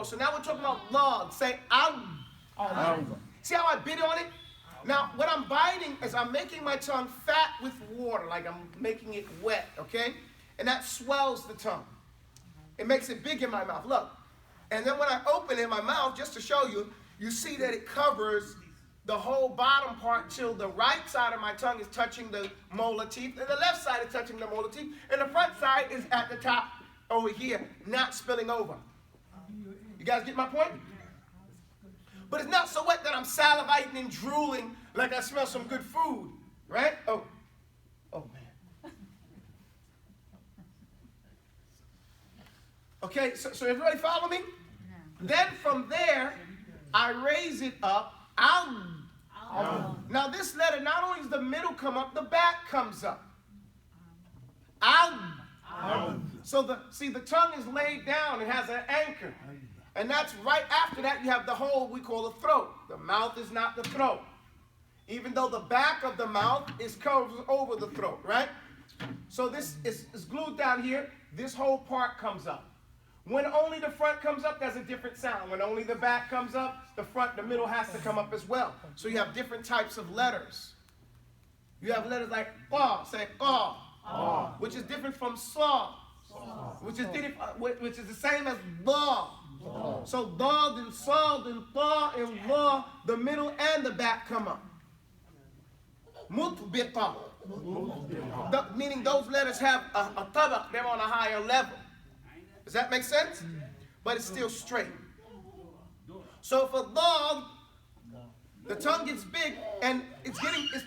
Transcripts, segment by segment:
before. So now we're talking about log. Say ow. See how I bit on it? Now, what I'm biting is I'm making my tongue fat with water, like I'm making it wet, okay? And that swells the tongue. It makes it big in my mouth. Look. And then when I open it in my mouth, just to show you, you see that it covers the whole bottom part till the right side of my tongue is touching the molar teeth, and the left side is touching the molar teeth, and the front side is at the top over here, not spilling over. You guys get my point? But it's not so wet that I'm salivating and drooling like I smell some good food, right? Oh man. Okay, so everybody follow me? Then from there, I raise it up. Ow. Now this letter, not only does the middle come up, the back comes up. Ow. So the tongue is laid down. It has an anchor. And that's right after that, you have the hole we call the throat. The mouth is not the throat. Even though the back of the mouth is covered over the throat, right? So this is glued down here. This whole part comes up. When only the front comes up, there's a different sound. When only the back comes up, the middle has to come up as well. So you have different types of letters. You have letters like "ah," say "ah," which is different from "saw," which is the same as "ba." So "da," then "saw," then "tha," and "la," the middle and the back come up. "Mutbiqa," meaning those letters have a tabaq, they're on a higher level. Does that make sense? But it's still straight. So for dog, the tongue gets big and it's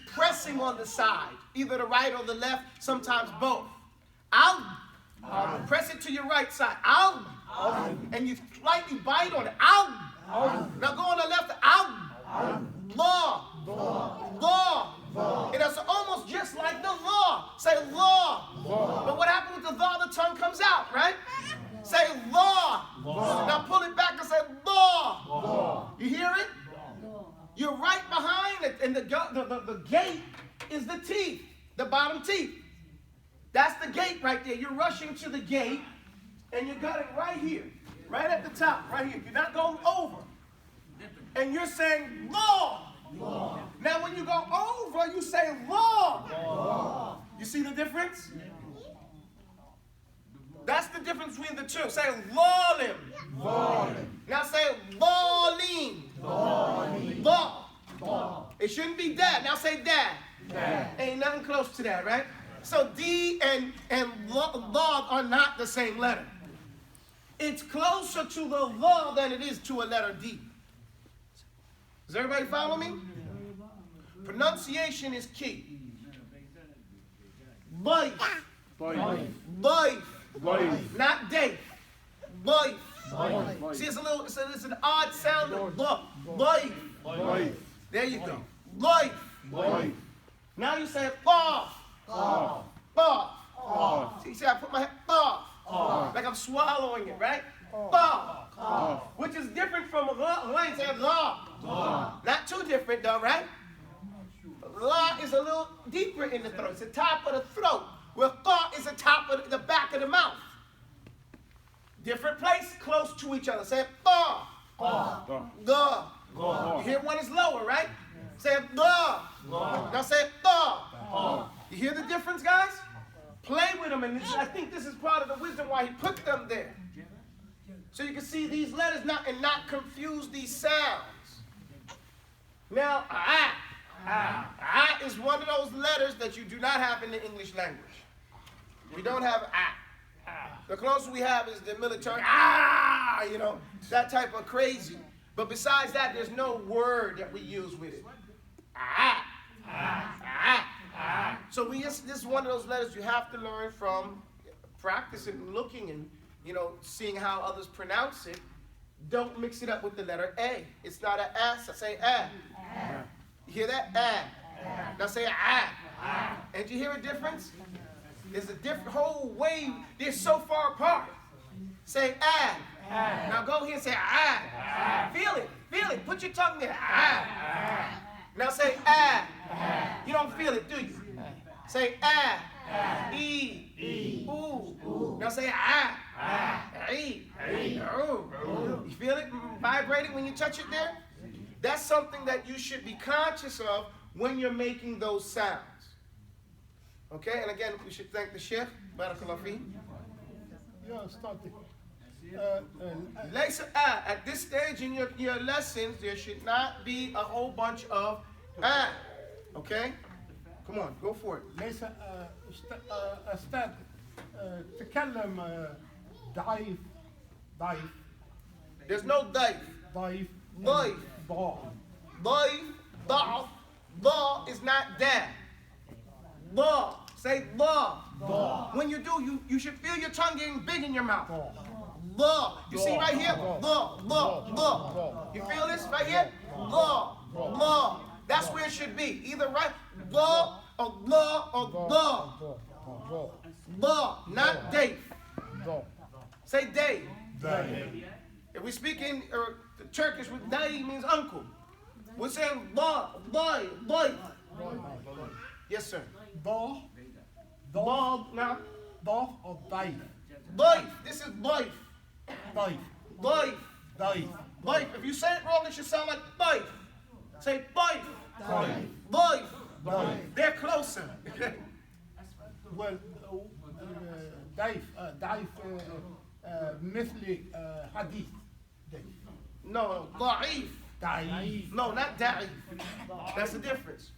pressing on the side, either the right or the left, sometimes both. Out. Press it to your right side. Out. And you slightly bite on it. Out. Now go on the left. Out. Law. Law. And it's almost just like the law. Say law. But what happens with the law? The tongue comes out, right? Say law. Now pull it back and say law. You hear it? You're right behind it, and the gate is the teeth, the bottom teeth. That's the gate right there. You're rushing to the gate, and you got it right here, right at the top, right here. You're not going over. And you're saying law. Now when you go over, you say law. You see the difference? That's the difference between the two. Say lawlim. Now say lawlim. Law. It shouldn't be dad. Now say dad. Ain't nothing close to that, right? So D and law are not the same letter. It's closer to the law than it is to a letter D. Does everybody follow me? Pronunciation is key. Life. Not date. Life. See, it's an odd sound of life. There you go. Life. Now you say off. See, I put my head off. Like I'm swallowing it, right? Off. Which is different from la. You say la. Not too different though, right? La is a little deeper in the throat. It's the top of the throat. Where tha is the top of the back of the mouth. Different place, close to each other. Say tha. Ga. You hear one is lower, right? Say ga. Now say tha. You hear the difference, guys? Play with them, and I think this is part of the wisdom why he put them there. So you can see these letters and not confuse these sounds. Now, ah is one of those letters that you do not have in the English language. We don't have ah. The closest we have is the military that type of crazy. But besides that, there's no word that we use with it. So this is one of those letters you have to learn from practicing, looking, and seeing how others pronounce it. Don't mix it up with the letter A. It's not an S. I say A. You hear that? A. Now say A. And do you hear a difference? There's a different whole wave. They're so far apart. Say A. Now go here and say A. Feel it. Put your tongue there. A. Now say A. You don't feel it, do you? Say A. E. Ooh. Now say A. E. You feel it vibrating when you touch it there? That's something that you should be conscious of when you're making those sounds. Okay, and again, we should thank the Shaikh. Barakallah fi. Yeah, starting. At this stage in your lessons, there should not be a whole bunch of okay? Come on, go for it. ليس أستاذ تكلم ضعيف ضعيف There's no daif. ضعيف ضعيف. ضعف Daif, da'af, da is not da. Da. Say da. When you do, you should feel your tongue getting big in your mouth. Da. You see right here? Da. You feel this right here? Da. That's where it should be. Either right, da or da or da. Da, not Dave. Say Dave. If we speak in the Turkish, Dave means uncle. We're saying da. Yes, sir. ضعف Dog now. ضعف أو ضعيف Daif. This is daif. ضعيف Daif. ضعيف Daif. If you say it wrong, it should sound like daif. Say daif. ضعيف Daif. ضعيف They're closer. ضعيف ضعيف مثل حديث No, da'if. ضعيف No, not da'if. That's the difference.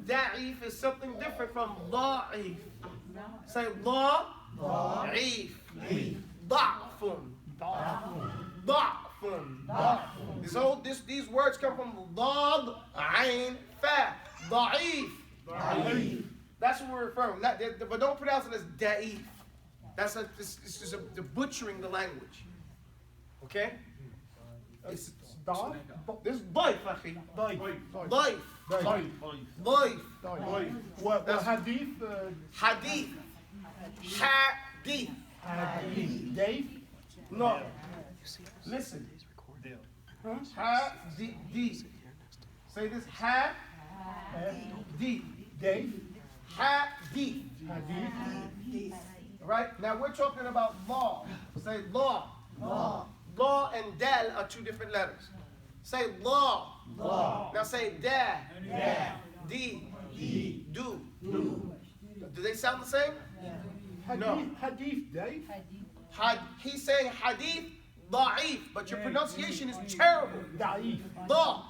Da'if is something different from da'if. Say da'if. Da'fun. Da'fun. These words come from dad, ain, fa. Da'if. That's what we're referring. But don't pronounce it as da'if. That's this is the butchering the language. Okay? It's ضعف this is daif, akhi. ضعيف Daif. Daif. وحديث Hadith. Hadith. ضعيف No. Listen. Hadith. Say this. Hadith. ضعيف Hadith. حديث Right? Now we're talking about law. Say law. Law and dal are two different letters. Say law. Now say da. D. Do. Do they sound the same? No. حديث ضعيف He's saying hadith da'if, but your pronunciation is terrible. ضعيف Da.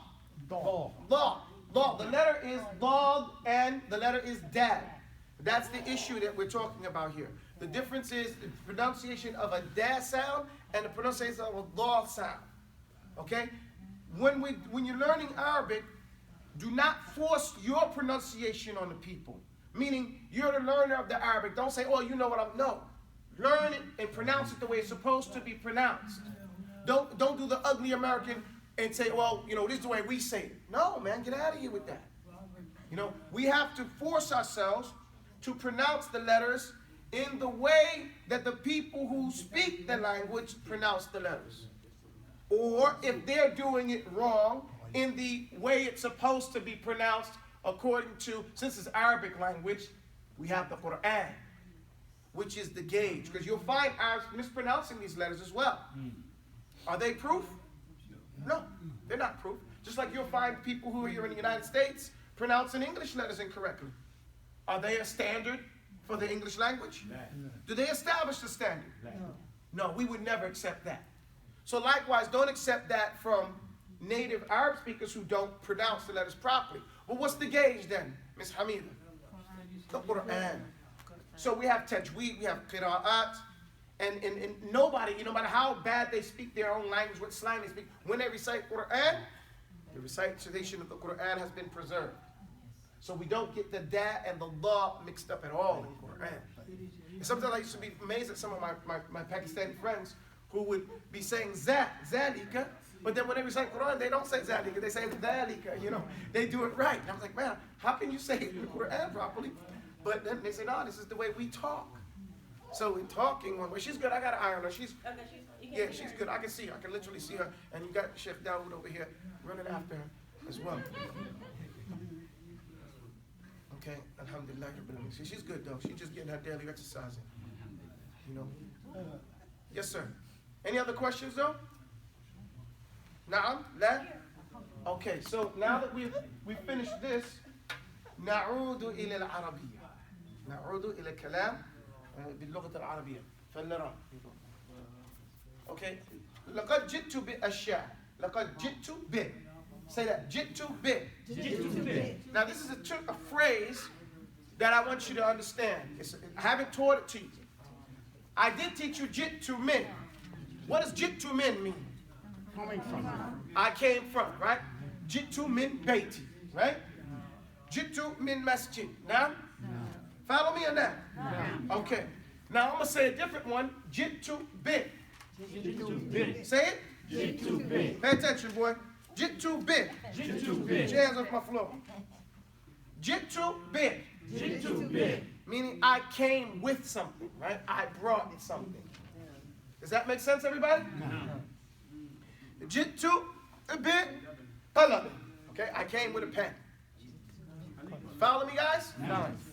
ضعف Da. The letter is dog and the letter is dad. That's the issue that we're talking about here. The difference is the pronunciation of a da sound and the pronunciation of a da sound. Okay? When you're learning Arabic, do not force your pronunciation on the people. Meaning, you're the learner of the Arabic. Don't say, oh, you know what I'm... No. Learn it and pronounce it the way it's supposed to be pronounced. Don't do the ugly American and say, well, this is the way we say it. No, man, get out of here with that. We have to force ourselves to pronounce the letters in the way that the people who speak the language pronounce the letters. Or if they're doing it wrong, in the way it's supposed to be pronounced according to, since it's Arabic language, we have the Quran, which is the gauge. Because you'll find Arabs mispronouncing these letters as well. Are they proof? No, they're not proof. Just like you'll find people who are here in the United States pronouncing English letters incorrectly. Are they a standard for the English language? Do they establish the standard? No, we would never accept that. So likewise, don't accept that from native Arab speakers who don't pronounce the letters properly. Well, what's the gauge then, Ms. Hamida? The Quran. So we have tajweed, we have qira'at, and nobody, no matter how bad they speak their own language, what slang they speak, when they recite Quran, the recitation of the Quran has been preserved. So we don't get the da and the la mixed up at all in Quran. And sometimes I used to be amazed at some of my Pakistani friends who would be saying zalika, but then when they recite Quran, they don't say zalika, they say dhalika, they do it right. And I was like, man, how can you say it in the Quran properly? But then they say, no, this is the way we talk. So in talking, well, she's good, I got to iron her. She's good, I can see her, I can literally see her. And you got Sheikh Dawood over here running after her as well. Okay, alhamdulillah. She's good though. She's just getting her daily exercising. Yes, sir. Any other questions though? Naam? La? Okay, so now that we've finished this, نعود إلى العربية. نعود إلى الكلام باللغة العربية. فلنرى. Okay. لقد جئت بأشياء. لقد جئت ب. Say that. جئت ب. Now this is a phrase that I want you to understand. I haven't taught it to you. I did teach you جئت من. What does جئت من mean? Coming from. I came from, right? جئت من بيتي, right? جئت من مسجد. Now? Follow me on that? Okay. Now I'm going to say a different one. جئت ب. Say it. Pay attention, boy. جئت ب. Put your hands off my floor. جئت ب. Meaning I came with something, right? I brought something. Does that make sense, everybody? جئت بقلم. Okay, I came with a pen. Follow me, guys?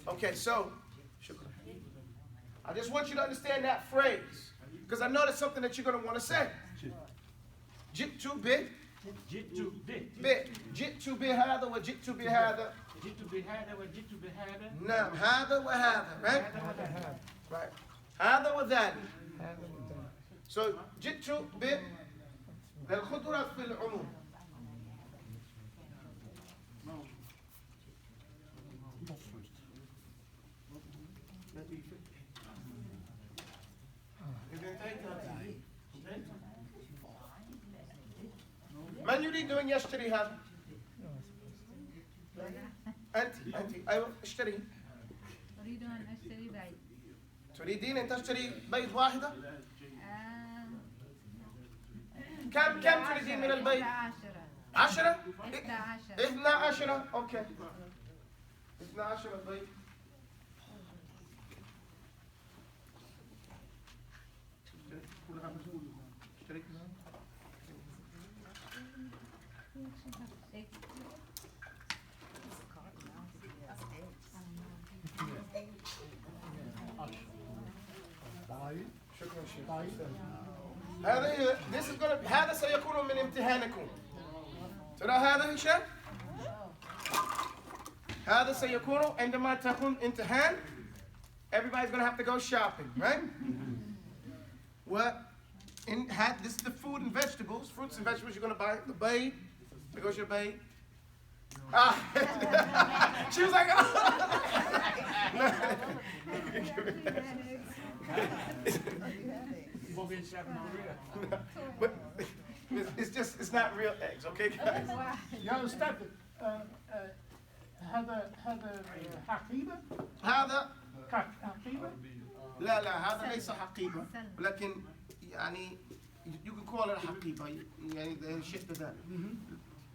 Okay, so I just want you to understand that phrase because I know that's something that you're going to want to say. جئت ب. جئت بهذا وجئت بهذا. نعم هذا وهذا, right? Right. هذا وذاك. So جئت ب للخضرة في العموم. من يريد أن يشتري هذا؟ أنت أيوة اشتري. أريد أن أشتري بيض. تريدين أن تشتري بيض واحدة؟ كم تريدين من البيض؟ 10. 12. أوكي. 12 بيض. شكرا شيخ. هذا سيكون من امتحانكم. ترى هذا هشام؟ هذا سيكون عندما تكون امتحان. Everybody's going to have to go shopping, right? This is the food and vegetables. Fruits and vegetables you're going to buy. The babe. There goes your babe. She was like, but it's not real eggs, okay, guys? You understand? هذا حقيبة؟ هذا حقيبة؟ لا هذا ليس حقيبة ولكن يعني you can call it حقيبة يعني شيء ذلك.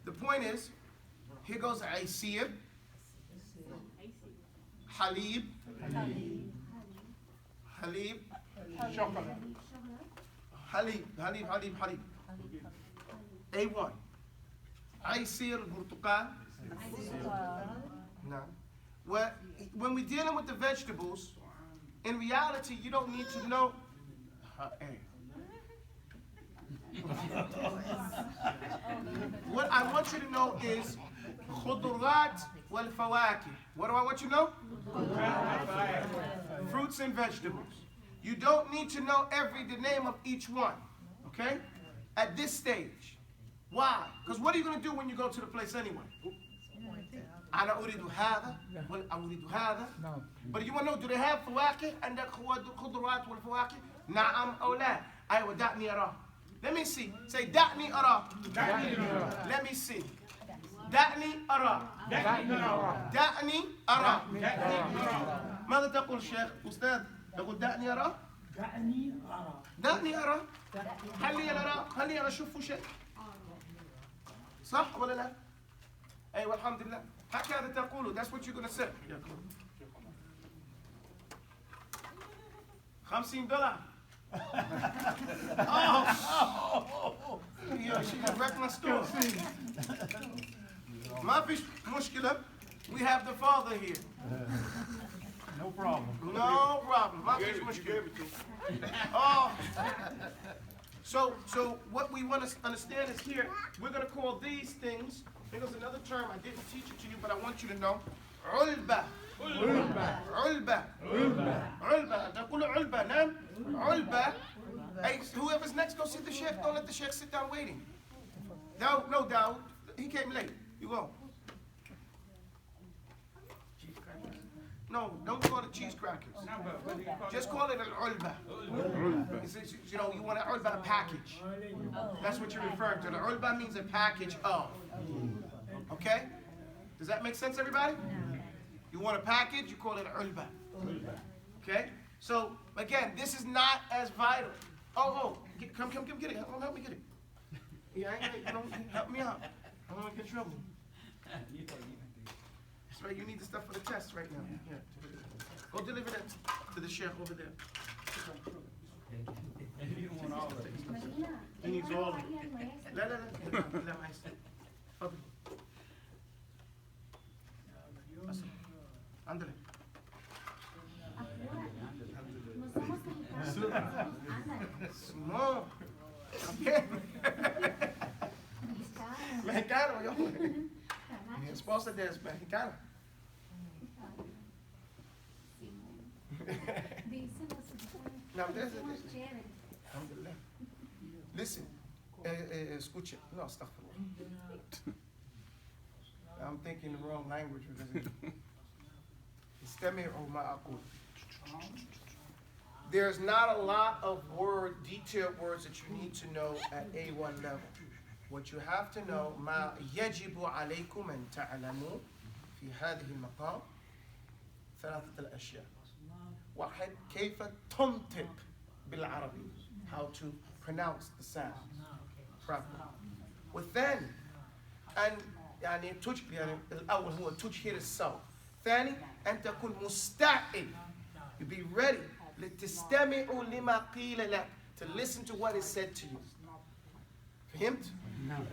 The point is, here goes عيسير, حليب, شوكولاتة. حليب. A1. عيسير البرتقال. No. When we're dealing with the vegetables, in reality, you don't need to know. What I want you to know is خضروات والفواكه. What do I want you to know? Fruits and vegetables. You don't need to know the name of each one, okay? At this stage. Why? Because what are you going to do when you go to the place anyway? أنا أريد هذا ولا أريد هذا. But you want to know, do they have فواكه? عندك خضروات والفواكه؟ نعم أو لا؟ أيوة دعني أراه. Let me see. Say دعني أراه. Let me see. دعني أراه. دعني أراه. ماذا تقول شيخ أستاذ؟ تقول دعني أراه. دعني أراه. هل لي أرى أشوف شيء؟ صح ولا لا؟ أيوة الحمد لله. هكذا تقولوا. That's what you're gonna say. $50. Oh, yeah, she just wrecked my store. ما فيش مشكلة. We have the father here. No problem. No problem. ما فيش مشكلة. Oh, So what we want to understand is here, we're going to call these things, there's another term, I didn't teach it to you, but I want you to know, علبة. علبة. علبة. نقول علبة. نعم. علبة. Hey, whoever's next, go see the Shaikh. Don't let the Shaikh sit down waiting. No, Dawud. He came late. You go. No, don't call it cheese crackers. Just call it an ulba. You know, you want an ulba package. That's what you're referring to. The ulba means a package of. Okay? Does that make sense, everybody? You want a package, you call it an ulba. Okay? So, again, this is not as vital. Oh, come get it. Help me get it. Yeah, help me out. I don't want to get in trouble. That's right, you need the stuff for the test right now. Yeah. Go deliver that to the Shaikh over there. He needs all of it. لا ما يصير. تفضل. عندنا. Small. Okay. Mexicano, yo. Mi esposa es mexicana. Now, alhamdulillah. Listen, escucha. No, astaghfirullah. I'm thinking the wrong language because there's not a lot of detailed words that you need to know at A1 level. What you have to know, ما يجب عليكم أن تعلموا في هذه المقام ثلاثة الأشياء. واحد كيف تنطق بالعربي, how to pronounce the sound properly. وثاني أن يعني الأول هو تجهر الصوت. ثاني أن تكون مستعد, you be ready لتستمعوا لما قيل لك, to listen to what is said to you. فهمت؟ نعم.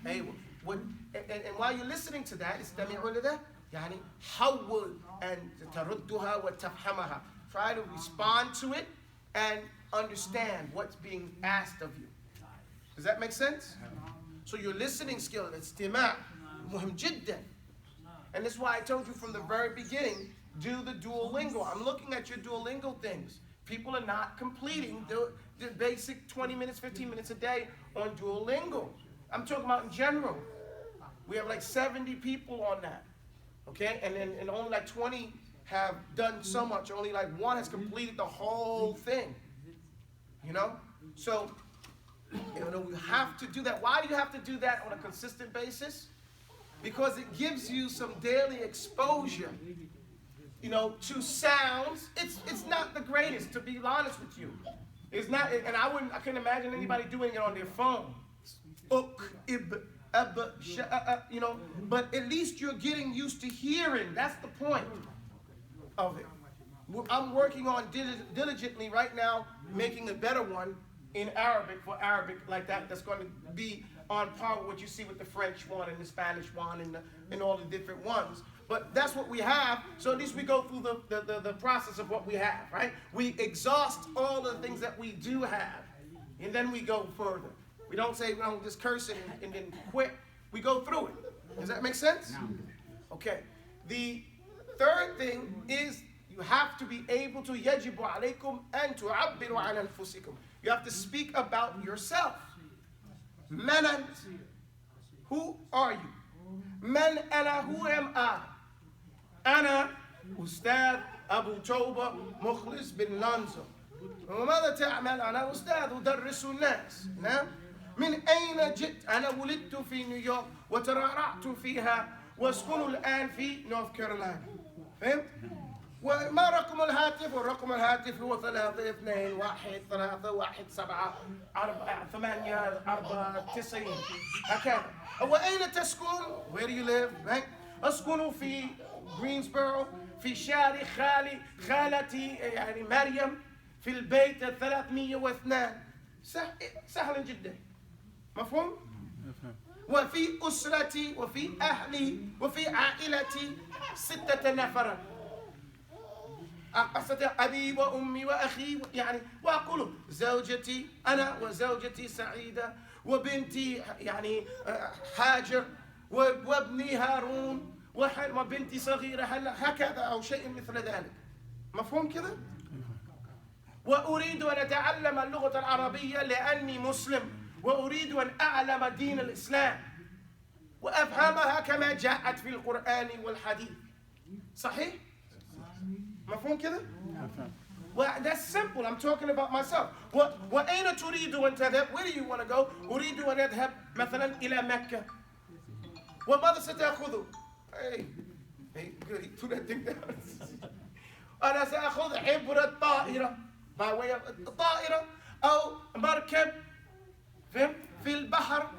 أيوة. And while you're listening to that, استمعوا لده يعني حول and تردها وتفهمها. Try to respond to it and understand what's being asked of you. Does that make sense? So your listening skill, الاستماع مهم جدا. And that's why I told you from the very beginning, do the Duolingo. I'm looking at your Duolingo things. People are not completing the basic 20 minutes, 15 minutes a day on Duolingo. I'm talking about in general. We have like 70 people on that. Okay? And only like 20 have done so much. Only like one has completed the whole thing. You know? So, you know, we have to do that. Why do you have to do that on a consistent basis? Because it gives you some daily exposure, you know, to sounds. It's not the greatest, to be honest with you. It's not, and I couldn't imagine anybody doing it on their phone. You know, but at least you're getting used to hearing. That's the point of it. I'm working on diligently right now, making a better one in Arabic, for Arabic like that, that's going to be on par with what you see with the French one and the Spanish one and all the different ones. But that's what we have, so at least we go through the process of what we have, right? We exhaust all the things that we do have, and then we go further. We don't say, we don't just curse it and then quit. We go through it. Does that make sense? Okay. The third thing is you have to be able to يجب عليكم أن تعبروا عن أنفسكم. You have to speak about yourself. من أنت? Who are you? من أنا? Who am I? أنا أستاذ أبو توبة مخلص بن لانزو. وماذا تعمل؟ أنا أستاذ أدرس الناس. نعم. من أين جئت؟ أنا ولدت في نيويورك وترعرعت فيها وأسكن الآن في نورث كارولاينا. فهمت؟ وما رقم الهاتف؟ ورقم الهاتف هو 321-337-894-90. هكذا. وأين تسكن؟ Where do you live? Right? أسكن في غرينسبورو في شارع خالتي يعني مريم في البيت 302. سهل جدا. مفهوم؟ وفي أسرتي وفي أهلي وفي عائلتي 6 نفر. أستطيع أبي وأمي وأخي يعني وأقول زوجتي أنا وزوجتي سعيدة وبنتي يعني هاجر وابني هارون وبنتي صغيرة هلا هكذا أو شيء مثل ذلك. مفهوم كذا؟ وأريد أن أتعلم اللغة العربية لأني مسلم وأريد أن أعلم دين الإسلام وأفهمها كما جاءت في القرآن والحديث. صحيح؟ مفهوم كده؟ Well, that's simple. I'm talking about myself. وأين تريد أن تذهب? Where do you want to go? أريد أن أذهب مثلا إلى مكة. وماذا ستأخذ؟ Hey, good. He threw that thing down. أنا سأخذ عبر الطائرة. By way of الطائرة أو مركب. فهمت؟ في البحر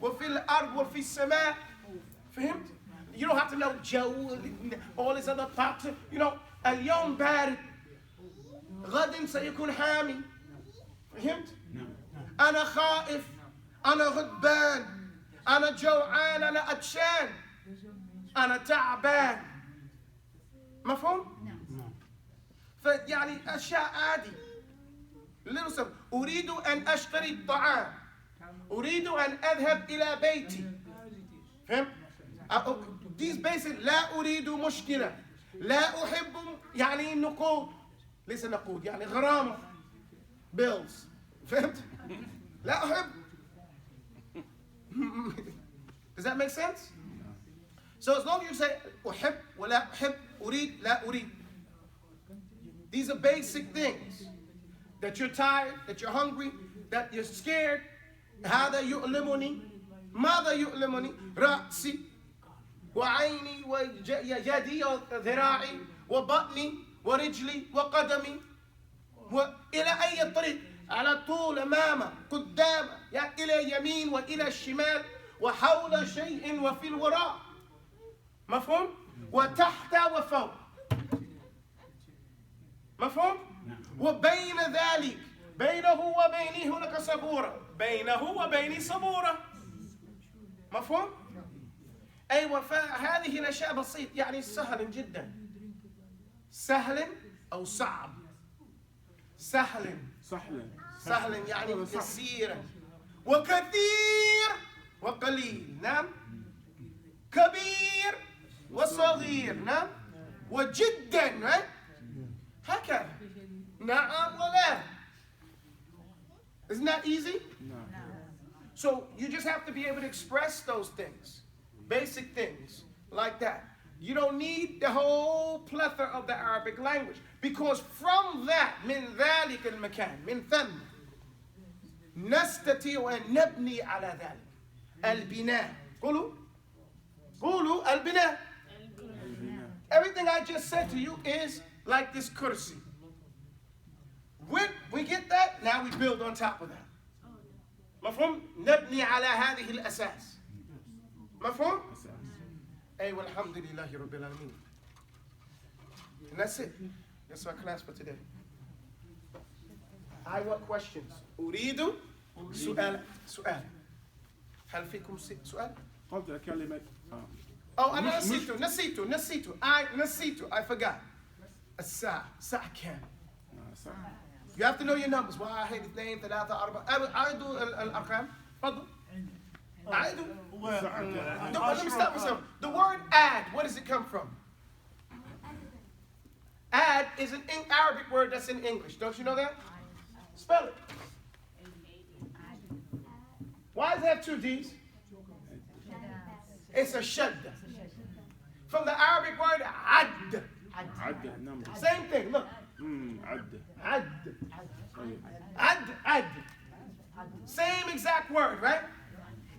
وفي الأرض وفي السماء. فهمت؟ You don't have to know جو all this other parts. You know, اليوم بارد. غد سيكون حامي. فهمت؟ أنا خائف. أنا غضبان. أنا جوعان. أنا عطشان. أنا تعبان. مفهوم؟ فيعني أشياء عادي. أريد أن أشتري الطعام. أريد أن أذهب إلى بيتي. فهمت؟ These basic لا أريد مشكلة. لا أحب يعني نقود. ليس نقود يعني غرامة. Bills. فهمت؟ لا أحب. Does that make sense? So as long as you say أحب ولا أحب أريد لا أريد. These are basic things. That you're tired, that you're hungry, that you're scared. هذا يؤلمني. ماذا يؤلمني؟ رأسي وعيني ويدي وذراعي وبطني ورجلي وقدمي وإلى أي طريق على طول أمامه قدامه يعني إلى يمين وإلى الشمال وحول شيء وفي الوراء. مفهوم؟ وتحت وفوق. مفهوم؟ وبين ذلك بينه وبيني هناك صبورة. بينه وبيني صبورة. مفهوم؟ أيوة فهذه الأشياء بسيط يعني سهل جدا. سهل أو صعب. سهل يعني يسيرا وكثير وقليل. نعم. كبير وصغير. نعم. وجدا هكذا. نعم ولا. Isn't that easy? No. So you just have to be able to express those things. Basic things like that. You don't need the whole plethora of the Arabic language. Because from that, من ذلك المكان, من ثم, نستطيع أن نبني على ذلك. البناء. قولوا البناء. Everything I just said to you is like this courtesy. When we get that, now we build on top of that. مفهوم؟ نبني على هذه الأساس. مفهوم؟ أيوة الحمد لله رب العالمين. And that's it. That's our class for today. I want questions. أريد سؤال. هل فيكم سؤال؟ قبل كلمة Oh, أنا نسيته. I forgot. الساعة كام؟ You have to know your numbers. 1 2 3 4. أعيدوا الأرقام. تفضل. أعيدوا. Let me stop myself. The word add, where does it come from? Add is an Arabic word that's in English. Don't you know that? Spell it. Why does it have 2 D's? It's a shadda. From the Arabic word add. Same thing. Look. Add. Same exact word, right?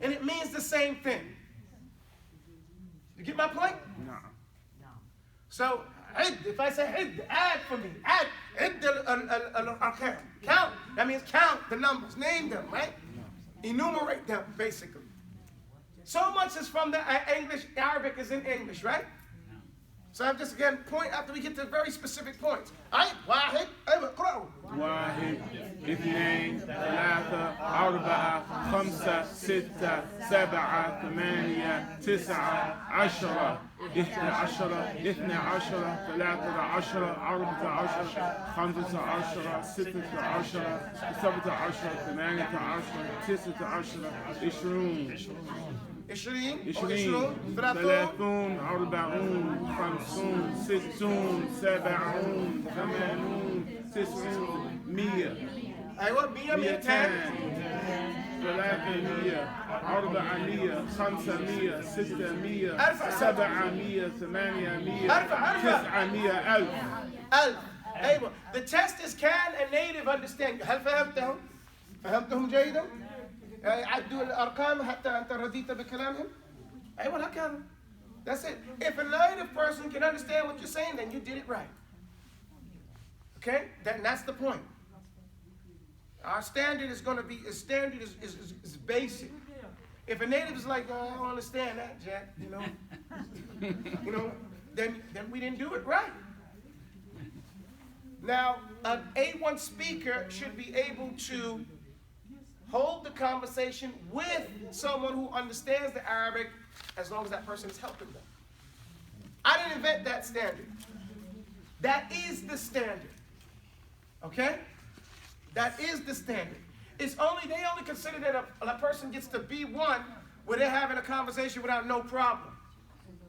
And it means the same thing. You get my point? No. So, if I say add for me, add count. That means count the numbers, name them, right? Enumerate them, basically. So much is from the English, Arabic is in English, right? So I'm just again point after we get to very specific points. All right, واحد أيوة اقرأوا. 1 2 3 4 5 6 7 8 9 10 11 12 13 14 15 16 17 18 19 20 20 20 30 40 50 60 70 80 90 100 أيوة 100 200 300 400 500 600 أرفع 700 800 أرفع 900 1000 1000 أيوة. The test is can a native understand. هل فهمتهم؟ فهمتهم جيدا؟ عدوا الأرقام حتى أنت رضيت بكلامهم؟ أيوة هكذا. That's it. If a native person can understand what you're saying, then you did it right. Okay? That's the point. Our standard is going to be, standard is basic. If a native is like, oh, I don't understand that, Jack, then we didn't do it right. Now, an A1 speaker should be able to hold the conversation with someone who understands the Arabic as long as that person is helping them. I didn't invent that standard. That is the standard. Okay? That is the standard. They only consider that a person gets to B1 where they're having a conversation without no problem.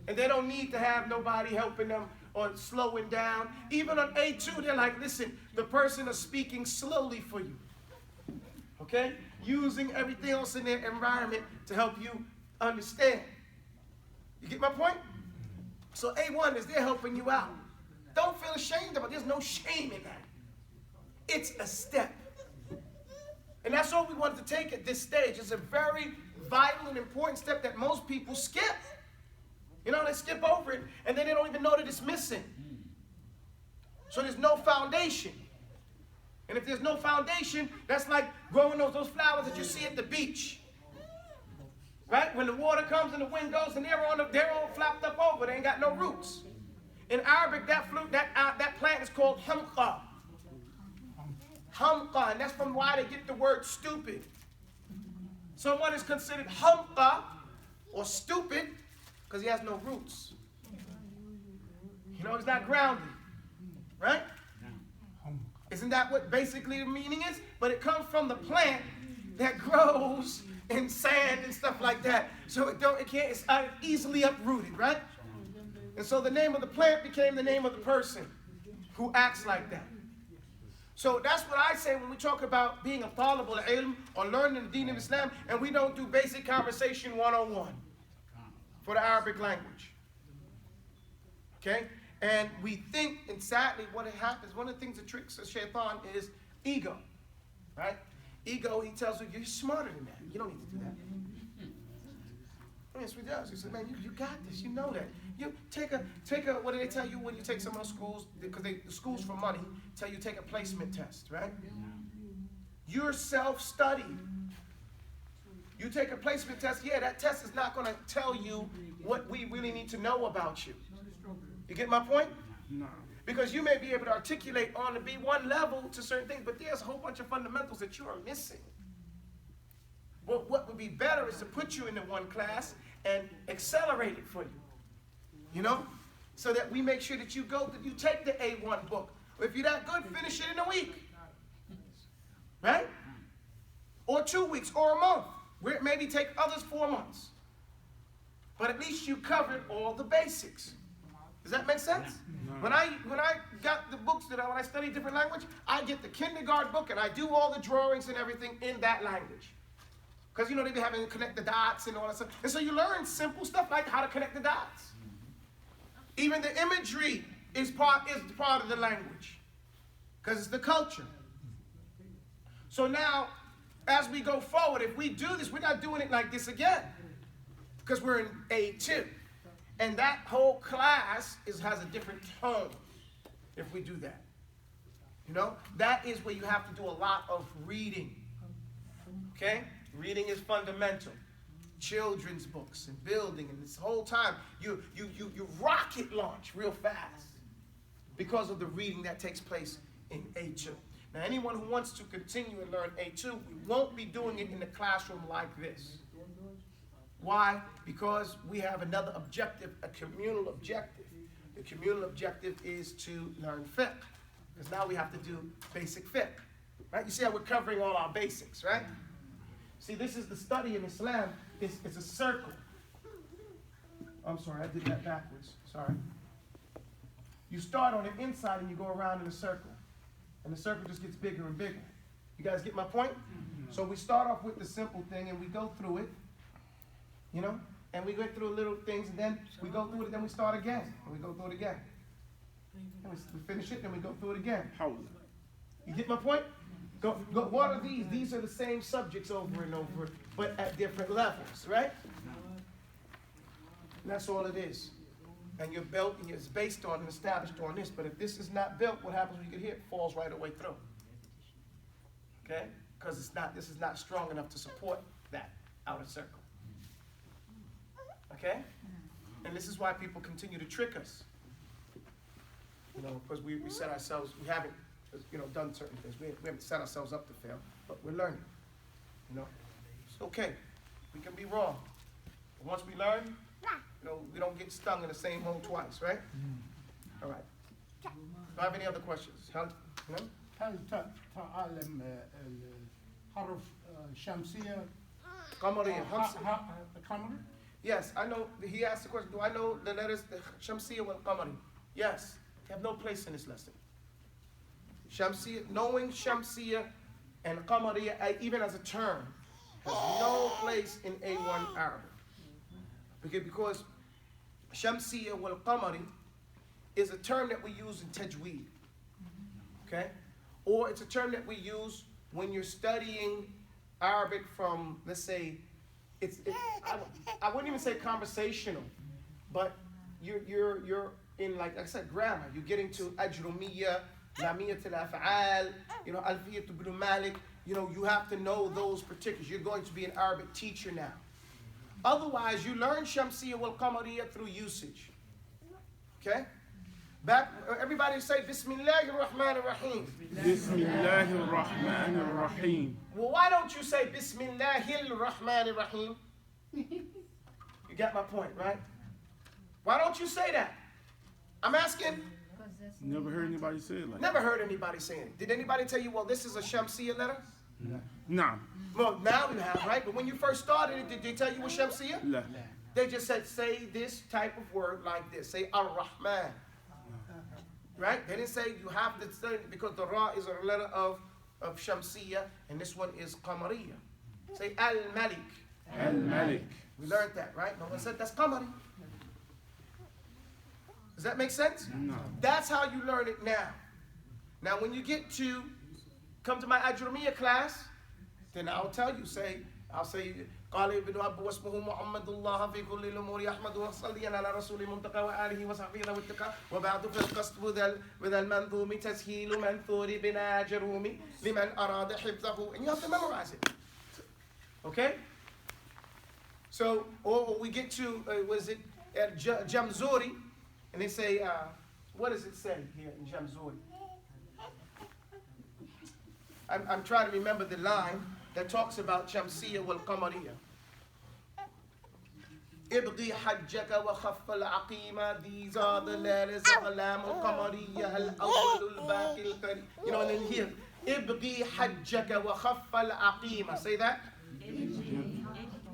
And they don't need to have nobody helping them or slowing down. Even on A2, they're like, listen, the person is speaking slowly for you. Okay? Using everything else in their environment to help you understand. You get my point? So A1 is they're helping you out. Don't feel ashamed of it. There's no shame in that. It's a step. And that's all we wanted to take at this stage. It's a very vital and important step that most people skip. They skip over it, and then they don't even know that it's missing. So there's no foundation. And if there's no foundation, that's like growing those flowers that you see at the beach. Right? When the water comes and the wind goes, and they're all flapped up over. They ain't got no roots. In Arabic, that plant is called hamqa. Hamqa, and that's from why they get the word stupid. Someone is considered hamqa, or stupid, because he has no roots. He's not grounded. Right? Isn't that what basically the meaning is? But it comes from the plant that grows in sand and stuff like that. So it's easily uprooted, right? And so the name of the plant became the name of the person who acts like that. So that's what I say when we talk about being a talib al-ilm or learning the deen of Islam, and we don't do basic conversation 101 for the Arabic language. Okay? And we think, and sadly, what happens, one of the things that tricks a shaitan is ego. Right? Ego, he tells you, you're smarter than that. You don't need to do that. Yes, he does. He says, man, you got this. You know that. You take a. What do they tell you when you take some of those schools? Because the schools for money tell you take a placement test, right? You're self-studied. You take a placement test. Yeah, that test is not going to tell you what we really need to know about you. You get my point? No. Because you may be able to articulate on the B1 level to certain things, but there's a whole bunch of fundamentals that you are missing. Well, what would be better is to put you into one class and accelerate it for you. So that we make sure that you take the A1 book. Or if you're that good, finish it in a week. Right? Or 2 weeks, or a month. Where it maybe take others 4 months. But at least you covered all the basics. Does that make sense? No. When I got the books when I study different language, I get the kindergarten book and I do all the drawings and everything in that language. Because they be having to connect the dots and all that stuff. And so you learn simple stuff like how to connect the dots. Even the imagery is part of the language. Because it's the culture. So now, as we go forward, if we do this, we're not doing it like this again. Because we're in A2. And that whole class has a different tone if we do that. That is where you have to do a lot of reading. Okay? Reading is fundamental. children's books and building, and this whole time you rocket launch real fast because of the reading that takes place in A2. Now, anyone who wants to continue and learn A2, we won't be doing it in the classroom like this. Why? Because we have another objective, a communal objective. The communal objective is to learn fiqh, because now we have to do basic fiqh, right? You see how we're covering all our basics, right? See, this is the study in Islam. It's a circle. I'm sorry, I did that backwards. Sorry. You start on the inside and you go around in a circle. And the circle just gets bigger and bigger. You guys get my point? So we start off with the simple thing and we go through it, you know? And we go through little things and then we go through it and then we start again. And we go through it again. And we finish it and we go through it again. You get my point? What are these? These are the same subjects over and over, but at different levels, right? And that's all it is. And you're built and it's based on and established on this. But if this is not built, what happens when you get hit? It falls right away through. Okay? Because this is not strong enough to support that outer circle. Okay? And this is why people continue to trick us. You know, because we set ourselves, we haven't, you know, done certain things. We haven't set ourselves up to fail, but we're learning. You know? It's okay. We can be wrong. But once we learn, you know, we don't get stung in the same hole twice, right? All right. Do I have any other questions? How, you know? هل تعلم الحرف الشمسية Qamariya. القمر؟ Yes, I know. He asked the question, do I know the letters, the Shamsiyya wal Qamari? Yes. They have no place in this lesson. Shamsiyya, knowing Shamsiyya and Qamariya, even as a term, has no place in A1 Arabic. Because Shamsiyya wal Qamari is a term that we use in Tajweed. Okay? Or it's a term that we use when you're studying Arabic from, let's say, I wouldn't even say conversational, but you're in, like I said, grammar. You're getting to Ajrumiyya, Lamiyat al-Af'al, you know, Alfiyat ibn Malik. You know, you have to know those particulars. You're going to be an Arabic teacher now. Otherwise, you learn Shamsiyya wal Qamariyya through usage. Okay? Back, everybody say Bismillahir Rahmanir Rahim. Bismillahir Rahmanir Rahim. Well, why don't you say Bismillahir Rahmanir Rahim? You got my point, right? Why don't you say that? I'm asking. Never heard anybody say it like that. Never heard anybody saying it. Did anybody tell you, well, this is a Shamsiyya letter? No. Well, now you have, right? But when you first started it, did they tell you what Shamsiyya? No. They just said, say this type of word like this. Say Ar-Rahman. Right? They didn't say you have to say it because the Ra is a letter of Shamsiyya, and this one is Qamariyya. Say Al-Malik. Al-Malik. We learned that, right? No one said that's Qamari. Does that make sense? No. That's how you learn it now. Now, when you come to my Ajrumiyya class, then I'll tell you, I'll say, قال ابن أبو واسمه محمد الله في كل الأمور يحمد وصليا على رسول المنتقى وآله وصحبه ذوي التقى وبعد في القصد بذا المنظوم تسهيل منثور بن أجرومي لمن أراد حفظه, and you have to memorize it. Okay? So, or we get to, was it Jamzuri, and they say, what does it say here in Jamzuri? I'm trying to remember the line that talks about Shamsiyya wal Qamariyya. Ibghi hajjaka wa khaffal aqima. These are the letters of Alam al Qamariyya al awwal al baqi al karim. You know, and then here, Ibghi hajjaka wa khaffal aqima. Say that.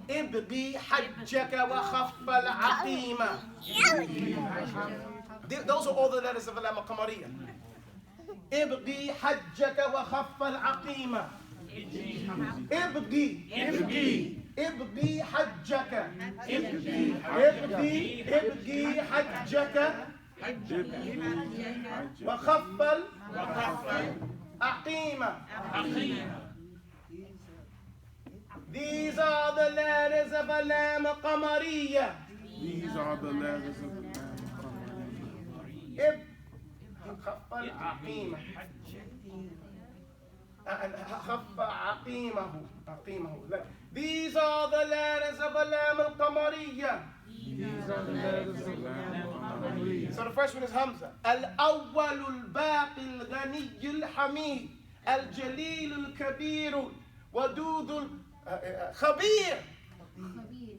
Ibghi hajjaka wa khaffal aqima. Those are all the letters of Alam al Qamariyya. Ibghi hajjaka wa khaffal aqima. ابغي حجك ابغي حجك وخفل عقيمة. These are the letters of Alam Qamariyya. These are the letters of the خفل عقيمة خف عقيمه. These are the letters of Alam al-Qamariyya. So the first one is Hamza. Al-awwal al-baqi al-ghani al-hamid al-jalil al-kabir wadud al-khabir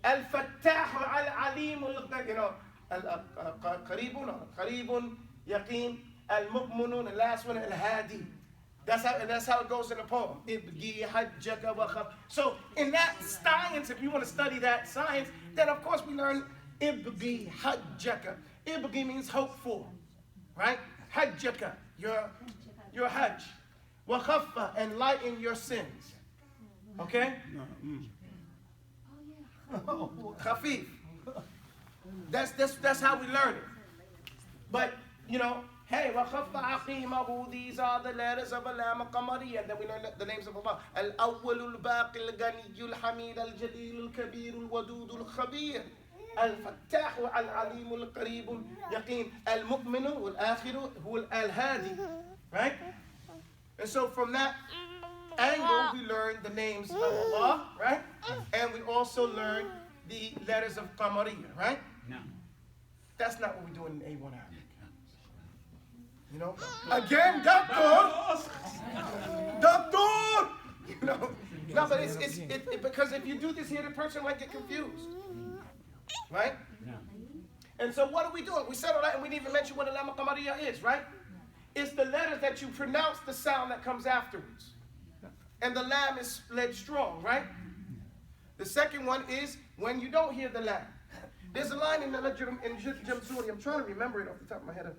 al-fattah al-alim al-qaribun yaqeen al-mu'minun. The last one al-hadi. That's how it goes in the poem. So in that science, if you want to study that science, then of course we learn ibgi hajjaka. Ibgi means hope for, right? Hajjaka, your hajj. Wa khaffa, and lighten your sins. Okay? Khafif. That's how we learn it. But you know, hey, wa khaffa aqimahu. These are the letters of Alam al-Qamariyya, and then we learn the names of Allah. Al-awwal al-baqi al-ghani al-hamid al-jalil al-kabir al-wadud al-khabir. الفتاح العليم القريب يقين المؤمن والآخر هو الهادي. Right? And so from that angle we learn the names of Allah, right? And we also learn the letters of Qamariyya, right? No. That's not what we do in A1 Arabic. You know? Again, doctor! Doctor! You know? No, but it's because if you do this here, the person might get confused. Right? No. And so what are we doing? We said all that and we didn't even mention what Alam al-Qamariyya is, right? It's the letters that you pronounce the sound that comes afterwards. And the lam is led strong, right? The second one is when you don't hear the lam. There's a line in the Jamzuri. I'm trying to remember it off the top of my head.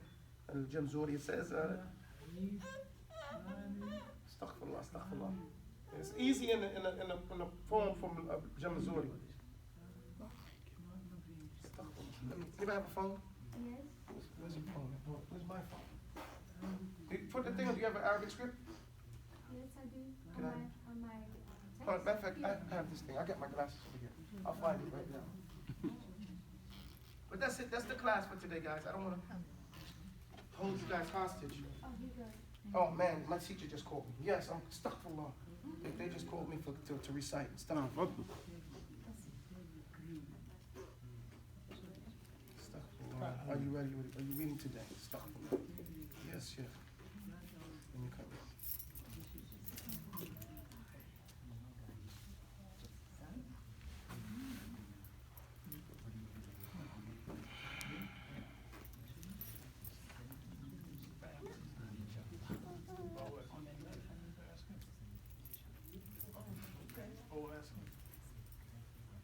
Jamzuri, it says, astaghfirullah, astaghfirullah. It's easy in the poem from Jamzuri. Anybody have a phone? Yes. Where's your phone? Where's my phone? You put the thing on. Do you have an Arabic script? Yes, I do. Can I? On my Oh, matter of fact, I have this thing. I'll get my glasses over here. I'll find it right now. But that's it. That's the class for today, guys. I don't want to hold you guys hostage. Oh, you good. Oh man, my teacher just called me. Yes, I'm stuck for long. They just called me to recite and stuff. Are you ready? Are you reading today? Stop. Yes, yes. Let me come.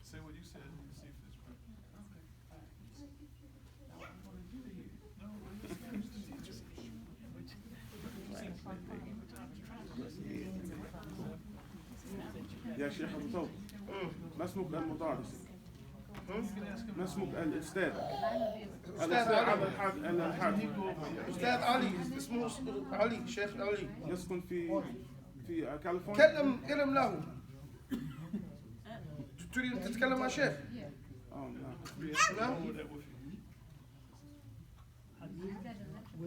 Say what you said and see if it's right. يا شيخ أبو توبة ما اسمك المدرس؟ ما اسمك الأستاذ؟ الأستاذ على الحاج. أستاذ علي اسمه علي شيخ علي يسكن في كاليفورنيا. كلم له. تريد أن تتكلم مع شيخ؟ Is that a lecture?